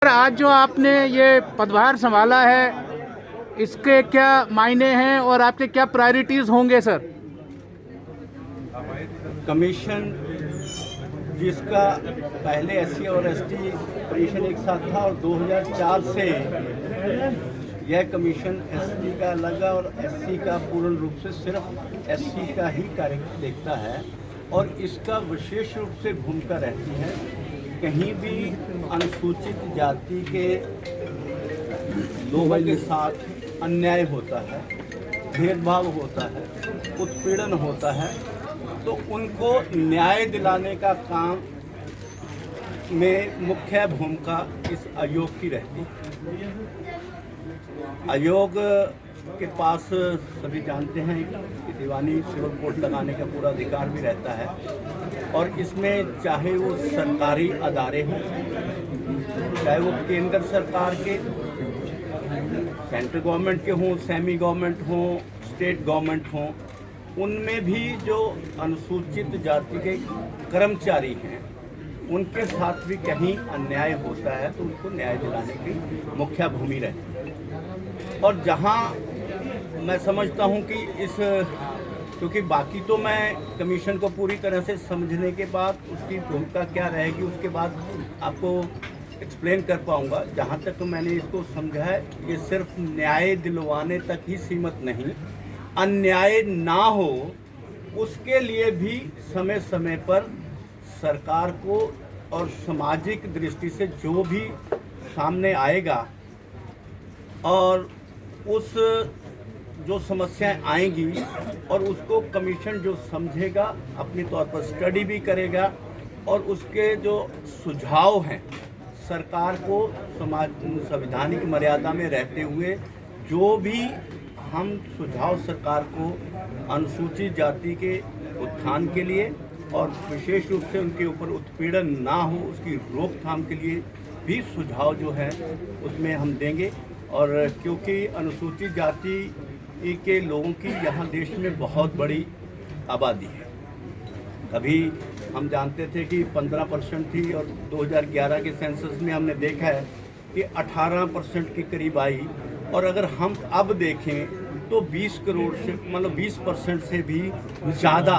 आज जो आपने ये पदभार संभाला है, इसके क्या मायने हैं और आपके क्या प्रायोरिटीज होंगे सर? कमीशन जिसका पहले एससी और एसटी कमीशन एक साथ था और 2004 से यह कमीशन एसटी का अलग है और एससी का पूर्ण रूप से सिर्फ एससी का ही कार्य देखता है और इसका विशेष रूप से भूमिका रहती है कहीं भी अनुसूचित जाति के लोगों के साथ अन्याय होता है, भेदभाव होता है, उत्पीड़न होता है तो उनको न्याय दिलाने का काम में मुख्य भूमिका इस आयोग की रहती है। आयोग के पास सभी जानते हैं कि दीवानी सिविल कोर्ट लगाने का पूरा अधिकार भी रहता है और इसमें चाहे वो सरकारी अदारे हों, चाहे वो केंद्र सरकार के, सेंट्रल गवर्नमेंट के हों, सेमी गवर्नमेंट हों, स्टेट गवर्नमेंट हों, उनमें भी जो अनुसूचित जाति के कर्मचारी हैं उनके साथ भी कहीं अन्याय होता है तो उनको न्याय दिलाने की मुख्य भूमि रहती है। और जहां मैं समझता हूं कि क्योंकि बाकी तो मैं कमीशन को पूरी तरह से समझने के बाद उसकी भूमिका क्या रहेगी उसके बाद आपको एक्सप्लेन कर पाऊंगा। जहां तक मैंने इसको समझा है ये सिर्फ न्याय दिलवाने तक ही सीमित नहीं, अन्याय ना हो उसके लिए भी समय समय पर सरकार को और सामाजिक दृष्टि से जो भी सामने आएगा और उस जो समस्याएं आएंगी और उसको कमीशन जो समझेगा अपने तौर पर स्टडी भी करेगा और उसके जो सुझाव हैं सरकार को संवैधानिक मर्यादा में रहते हुए जो भी हम सुझाव सरकार को अनुसूचित जाति के उत्थान के लिए और विशेष रूप से उनके ऊपर उत्पीड़न ना हो उसकी रोकथाम के लिए भी सुझाव जो है उसमें हम देंगे। और क्योंकि अनुसूचित जाति के लोगों की यहाँ देश में बहुत बड़ी आबादी है, अभी हम जानते थे कि 15% थी और 2011 के सेंसस में हमने देखा है कि 18% के करीब आई और अगर हम अब देखें तो 20 करोड़ से मतलब 20% से भी ज़्यादा,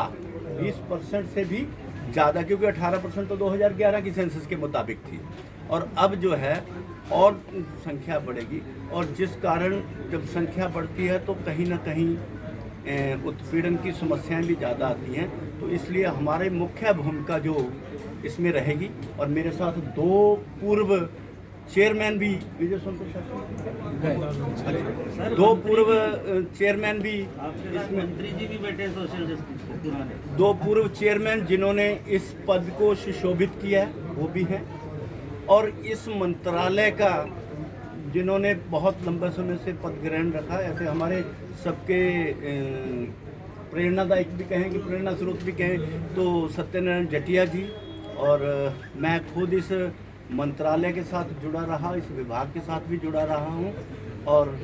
20% से भी ज़्यादा, क्योंकि 18% तो 2011 की सेंसस के मुताबिक थी और अब जो है और संख्या बढ़ेगी और जिस कारण जब संख्या बढ़ती है तो कहीं ना कहीं उत्पीड़न की समस्याएं भी ज़्यादा आती हैं। तो इसलिए हमारे मुख्य भूमिका जो इसमें रहेगी और मेरे साथ दो पूर्व चेयरमैन भी, विजय संतोष, दो पूर्व चेयरमैन भी इसमें, मंत्री जी भी बैठे सोशल जस्टिस, दो पूर्व चेयरमैन जिन्होंने इस पद को सुशोभित किया है वो भी हैं और इस मंत्रालय का जिन्होंने बहुत लंबे समय से पद ग्रहण रखा, ऐसे हमारे सबके प्रेरणादायक भी कहें कि प्रेरणा स्रोत भी कहें तो सत्यनारायण जटिया जी, और मैं खुद इस मंत्रालय के साथ जुड़ा रहा, इस विभाग के साथ भी जुड़ा रहा हूं और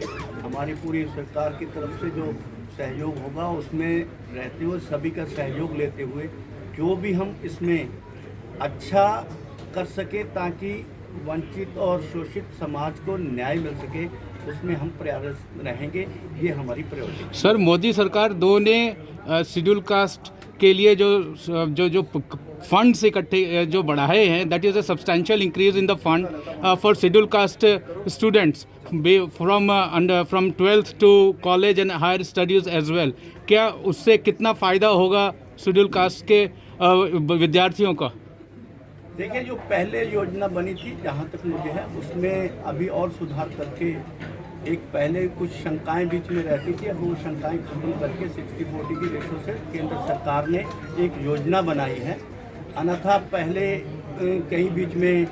हमारी पूरी सरकार की तरफ से जो सहयोग होगा उसमें रहते हुए सभी का सहयोग लेते हुए जो भी हम इसमें अच्छा कर सके ताकि वंचित और शोषित समाज को न्याय मिल सके उसमें हम प्रयासरत रहेंगे, ये हमारी प्रायोरिटी। सर, मोदी सरकार दो ने शेड्यूल कास्ट के लिए जो फंड्स इकट्ठे जो बढ़ाए हैं, that is a substantial increase in the fund for schedule caste students from 12th to college and higher studies as well. क्या उससे कितना फ़ायदा होगा शेड्यूल कास्ट के विद्यार्थियों का? देखिए, जो पहले योजना बनी थी जहाँ तक मुझे है उसमें अभी और सुधार करके एक पहले कुछ शंकाएं बीच में रहती थी, अब वो शंकाएं खत्म करके 60-40 की रेशो से केंद्र सरकार ने एक योजना बनाई है। अन्यथा पहले कहीं बीच में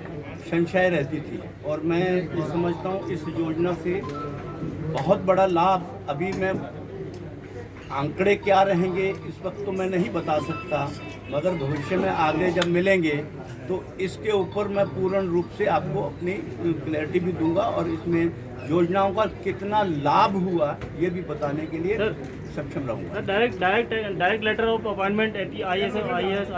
संशय रहती थी और मैं ये समझता हूँ इस योजना से बहुत बड़ा लाभ, अभी मैं आंकड़े क्या रहेंगे इस वक्त तो मैं नहीं बता सकता, मगर भविष्य में आगे जब मिलेंगे तो इसके ऊपर मैं पूर्ण रूप से आपको अपनी क्लैरिटी भी दूंगा और इसमें योजनाओं का कितना लाभ हुआ ये भी बताने के लिए सक्षम रहूंगा। Direct letter of appointment IAS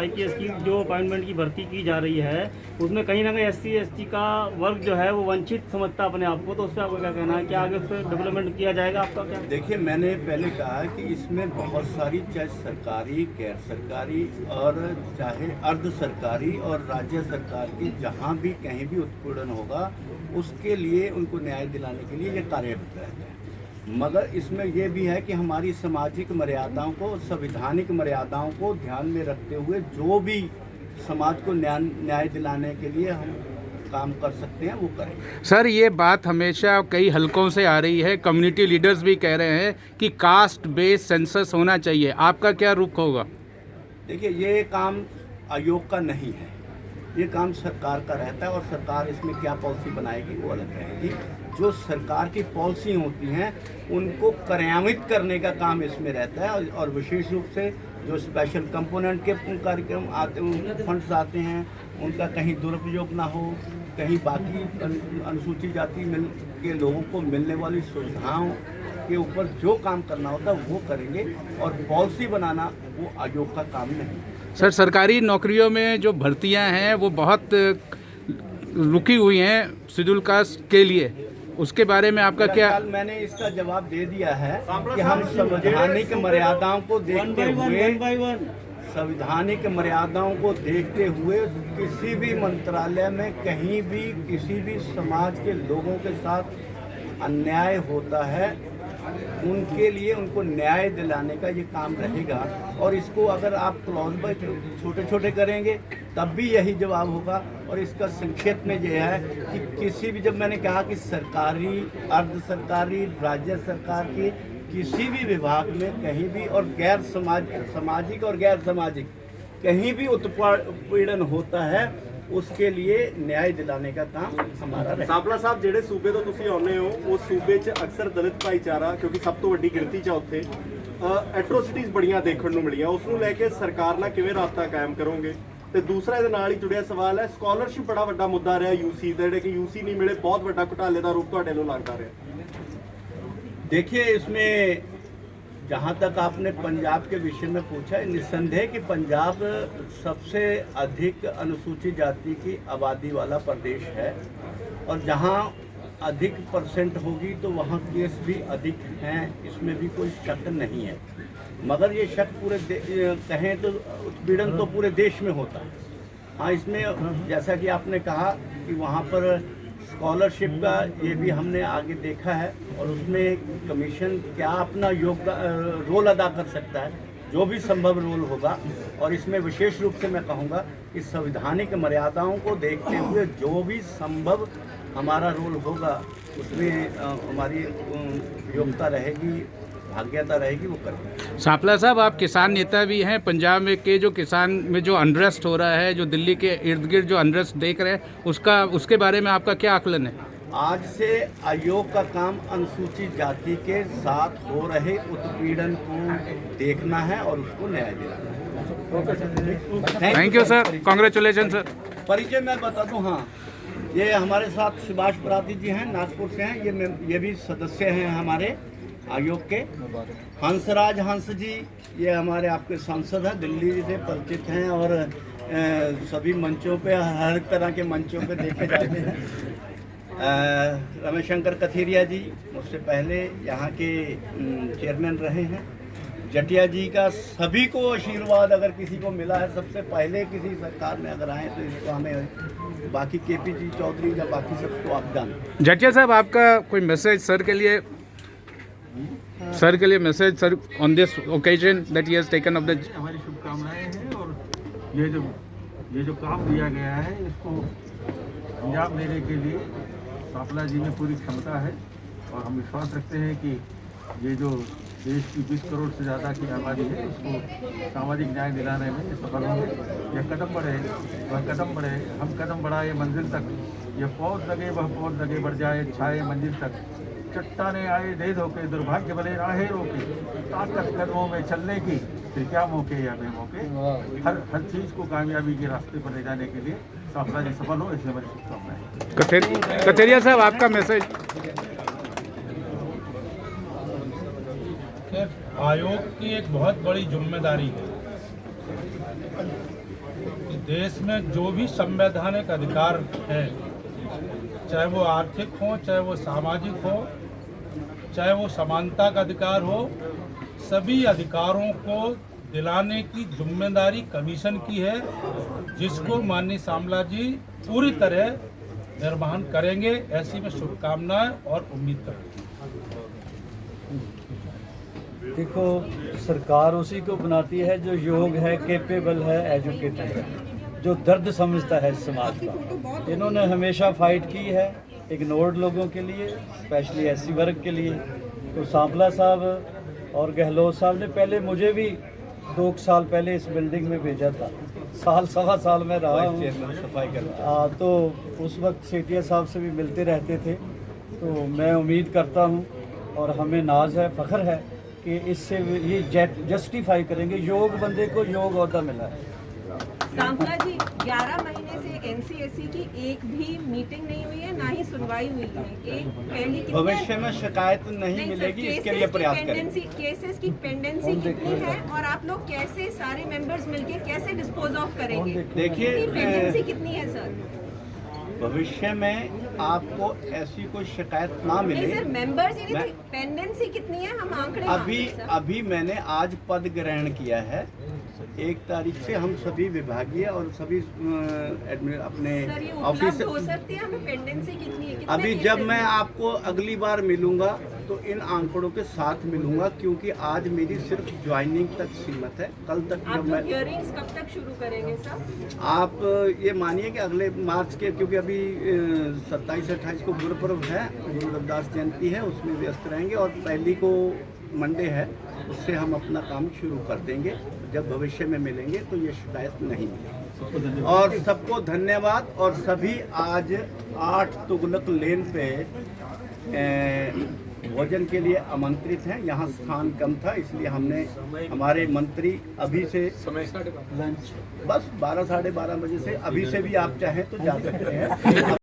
IPS की जो अपॉइंटमेंट की भर्ती की जा रही है उसमें कहीं ना कहीं SC ST का वर्ग जो है वो वंचित समझता अपने आप को, तो उस पर आपको क्या कहना है? क्या आगे उस पर डेवलपमेंट किया जाएगा आपका क्या? देखिए, मैंने पहले कहा कि इसमें बहुत सारी चाहे सरकारी, गैर सरकारी और चाहे अर्ध सरकारी और राज्य सरकार की जहाँ भी कहीं भी उत्पीड़न होगा उसके लिए उनको न्याय दिलाने के लिए ये कार्यरत रहते हैं। मगर इसमें यह भी है कि हमारी सामाजिक मर्यादाओं को, संवैधानिक मर्यादाओं को ध्यान में रखते हुए जो भी समाज को न्याय दिलाने के लिए हम काम कर सकते हैं वो करेंगे। सर, ये बात हमेशा कई हलकों से आ रही है, कम्युनिटी लीडर्स भी कह रहे हैं कि कास्ट बेस्ड सेंसस होना चाहिए, आपका क्या रुख होगा? देखिए, ये काम आयोग का नहीं है, ये काम सरकार का रहता है और सरकार इसमें क्या पॉलिसी बनाएगी वो अलग रहेगी। जो सरकार की पॉलिसी होती हैं उनको क्रियान्वित करने का काम इसमें रहता है और विशेष रूप से जो स्पेशल कंपोनेंट के कार्यक्रम आते हैं, फंड्स आते हैं, उनका कहीं दुरुपयोग ना हो, कहीं बाकी अनुसूचित जाति के लोगों को मिलने वाली सुविधाओं के ऊपर जो काम करना होता है वो करेंगे और पॉलिसी बनाना वो आयोग का काम नहीं। सर, सरकारी नौकरियों में जो भर्तियां हैं वो बहुत रुकी हुई हैं शेड्यूल कास्ट के लिए, उसके बारे में आपका क्या? मैंने इसका जवाब दे दिया है कि हम संवैधानिक मर्यादाओं को देखते हुए किसी भी मंत्रालय में कहीं भी किसी भी समाज के लोगों के साथ अन्याय होता है उनके लिए उनको न्याय दिलाने का ये काम रहेगा। और इसको अगर आप क्लॉज बाय छोटे छोटे करेंगे तब भी यही जवाब होगा। और इसका संक्षेप में यह है कि किसी भी, जब मैंने कहा कि सरकारी, अर्ध सरकारी, राज्य सरकार की किसी भी विभाग में कहीं भी और गैर सामाजिक और गैर सामाजिक कहीं भी उत्पीड़न होता है उसके लिए न्याय दिलाने का काम हमारा रहेगा। ਸਾਪਲਾ ਸਾਹਿਬ, ਜਿਹੜੇ ਸੂਬੇ ਤੋਂ ਤੁਸੀਂ ਆਉਂਦੇ ਹੋ ਉਸ ਸੂਬੇ 'ਚ ਅਕਸਰ ਦਲਿਤ ਭਾਈਚਾਰਾ, ਕਿਉਂਕਿ ਸਭ ਤੋਂ ਵੱਡੀ ਗਿਣਤੀ 'ਚ ਉੱਥੇ ਐਟਰੋਸਿਟੀਜ਼ ਬੜੀਆਂ ਦੇਖਣ ਨੂੰ ਮਿਲੀਆਂ, ਉਸ ਨੂੰ ਲੈ ਕੇ ਸਰਕਾਰ ਨਾਲ ਕਿਵੇਂ ਰਾਬਤਾ ਕਾਇਮ ਕਰੋਗੇ? ਤੇ ਦੂਸਰਾ ਇਹਦੇ ਨਾਲ ਹੀ ਜੁੜਿਆ ਸਵਾਲ ਹੈ, ਸਕਾਲਰਸ਼ਿਪ ਬੜਾ ਵੱਡਾ ਮੁੱਦਾ ਰਿਹਾ UC ਦਾ, ਜਿਹੜੇ ਕਿ UC ਨਹੀਂ ਮਿਲੇ, ਬਹੁਤ ਵੱਡਾ ਘੁਟਾਲੇ ਦਾ ਰੂਪ ਤੁਹਾਡੇ ਨੂੰ ਲੱਗਦਾ ਰਿਹਾ। देखिए, इसमें जहाँ तक आपने पंजाब के विषय में पूछा है, निस्संदेह कि पंजाब सबसे अधिक अनुसूचित जाति की आबादी वाला प्रदेश है और जहाँ अधिक परसेंट होगी तो वहाँ केस भी अधिक हैं, इसमें भी कोई शक नहीं है। मगर ये शक पूरे कहें तो उत्पीड़न तो पूरे देश में होता है। हाँ, इसमें जैसा कि आपने कहा कि वहाँ पर स्कॉलरशिप का ये भी हमने आगे देखा है और उसमें कमीशन क्या अपना रोल अदा कर सकता है, जो भी संभव रोल होगा। और इसमें विशेष रूप से मैं कहूँगा कि संवैधानिक मर्यादाओं को देखते हुए जो भी संभव हमारा रोल होगा उसमें हमारी योग्यता रहेगी, भाग्यता रहेगी, वो करेंगे। सापला साहब, आप किसान नेता भी हैं, पंजाब में के जो किसान में जो अनरेस्ट हो रहा है, जो दिल्ली के इर्द गिर्द जो अनरेस्ट देख रहे हैं, उसके बारे में आपका क्या आकलन है? आज से आयोग का काम अनुसूचित जाति के साथ हो रहे उत्पीड़न को देखना है और उसको न्याय दिलाना है। Thank you sir, congratulation sir. परिचय मैं बता दूं, हाँ, ये हमारे साथ सुभाष पराती जी हैं, नागपुर से हैं, ये भी सदस्य हैं हमारे आयोग के। हंसराज हंस जी, ये हमारे आपके सांसद हैं, दिल्ली से परिचित हैं और सभी मंचों पे, हर तरह के मंचों पे देखे जाते हैं। रमेशंकर कथेरिया जी मुझसे पहले यहाँ के चेयरमैन रहे हैं। जटिया जी का सभी को आशीर्वाद अगर किसी को मिला है, सबसे पहले किसी सरकार में अगर आए तो इसको हमें, बाकी KP जी चौधरी या बाकी सबको आप जानते। जटिया साहब, आपका कोई मैसेज सर के लिए? Message sir on this occasion that he has taken up the. हमारी शुभकामनाएं हैं और ये जो काम दिया गया है इसको अंजाम देने के लिए सापला जी में पूरी क्षमता है और हम विश्वास रखते हैं कि ये जो देश की 20 करोड़ से ज़्यादा की आबादी है उसको सामाजिक न्याय दिलाने में सफल होंगे। यह कदम बढ़े, वह कदम बढ़े, हम कदम बढ़ाए मंजिल तक, यह पौध लगे वह पौध लगे, बढ़ जाए छाए मंजिल तक, चट्टाने आए दे धोके, दुर्भाग्य भले राहे रोके, ताकत कदमों में चलने की, फिर क्या मौके या बेमौके, हर चीज़ को कामयाबी के रास्ते पर ले जाने के लिए साफला जी सफल हो, इसलिए हमारी शुभकामनाएं। कथेरिया साहब, आपका मैसेज। खैर, आयोग की एक बहुत बड़ी जिम्मेदारी है कि देश में जो भी संवैधानिक अधिकार है, चाहे वो आर्थिक हो, चाहे वो सामाजिक हो, चाहे वो समानता का अधिकार हो, सभी अधिकारों को दिलाने की जिम्मेदारी कमीशन की है, जिसको माननीय सामला जी पूरी तरह निर्वहन करेंगे। ऐसी मैं शुभकामनाएं और उम्मीद करता हूँ। देखो, सरकार उसी को बनाती है जो योग्य है, कैपेबल है, एजुकेटेड है, जो दर्द समझता है समाज का। इन्होंने हमेशा फाइट की है इग्नोर्ड लोगों के लिए, स्पेशली एससी वर्ग के लिए। तो सांपला साहब और गहलोत साहब ने पहले मुझे भी 2 साल पहले इस बिल्डिंग में भेजा था, साल सवा साल में रहा हूँ सफाई कर। तो उस वक्त सेठिया साहब से भी मिलते रहते थे। तो मैं उम्मीद करता हूँ और हमें नाज है, फ़ख्र है कि इससे ये जस्टिफाई करेंगे, योग बंदे को योग ओहदा मिला है। सांपला जी, 11 महीने से एनसीएससी की एक भी मीटिंग नहीं हुई है, ना ही सुनवाई हुई है। एक पहली भविष्य में शिकायत नहीं मिलेगी, इसके लिए प्रयास करेंगे। केसेस की पेंडेंसी कितनी है और आप लोग कैसे सारे मेंबर्स मिलके कैसे डिस्पोज ऑफ करेंगे? देखिए, पेंडेंसी कितनी है सर? भविष्य में आपको ऐसी कोई शिकायत ना मिले। नहीं सर, मेंबर्स यानी पेंडेंसी कितनी है, हम आंकड़े अभी मैंने आज पद ग्रहण किया है। 1 तारीख से हम सभी विभागीय और सभी अपने ऑफिस हो सकती है। हमें पेंडेंसी कितनी है? अभी जब मैं आपको अगली बार मिलूंगा तो इन आंकड़ों के साथ मिलूंगा, क्योंकि आज मेरी सिर्फ ज्वाइनिंग तक सीमित है। कल तक जब मैं हियरिंग्स कब तक शुरू करेंगे सर? आप ये मानिए कि अगले मार्च के, क्योंकि अभी 27-28 को गुरुपर्व है, गुरु रविदास जयंती है, उसमें व्यस्त रहेंगे और पहली को मंडे है, उससे हम अपना काम शुरू कर देंगे। जब भविष्य में मिलेंगे तो ये शिकायत नहीं मिलेगी। और सबको धन्यवाद। और सभी आज 8 तुगलक लेन पे भोजन के लिए आमंत्रित हैं। यहाँ स्थान कम था, इसलिए हमने हमारे मंत्री अभी से लंच बस 12 साढ़े 12 बजे से, अभी से भी आप चाहें तो जा सकते हैं।